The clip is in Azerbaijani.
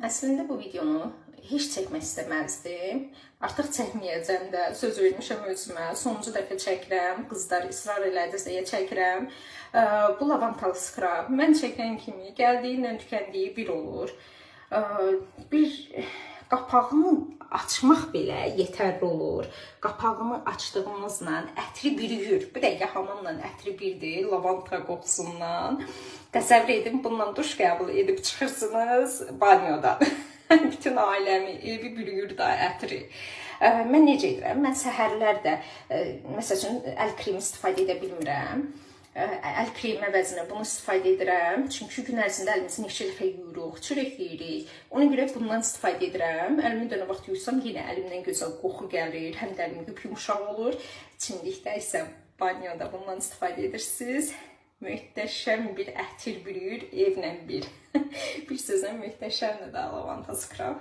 Əslində bu videonu heç çəkmək istəməzdim. Artıq çəkməyəcəm də, söz vermişəm özümə. Sonuncu dəfə çəkirəm, qızlar israr elədi deyə çəkirəm. Bu lavantalı skrab mən çəkən kimi gəldiyindən tükəndiyi bir olur. Bir qapağını açmaq belə yetərli olur. Qapağını açdığımızla ətri bürüyür. Bu dəqiqə hamamla ətri birdir, lavanta qoxusundan. Təsəvvür edin, bununla duş qəbul edib çıxırsınız banyodan. Bütün ailəmi, evi bürüyür da ətri. Mən necə edirəm? Mən səhərlər də, məsəl üçün, əl kremi istifadə edə bilmirəm. Əl kremi əvəzinə bunu istifadə edirəm. Çünki gün ərzində əlimizi neçə dəfə yuyuruq, çörək yeyirik. Ona görə bundan istifadə edirəm. Əlimi də nə vaxt yuyursam yenə əlimdən gözəl qoxu gəlir. Həm də əlim yumşaq olur. Çimlikdə isə banyoda bundan istifadə edirsiniz. Möhtəşəm bir ətir bürüyür evlə bir. Bir sözlə möhtəşəmdir də lavanta skrab.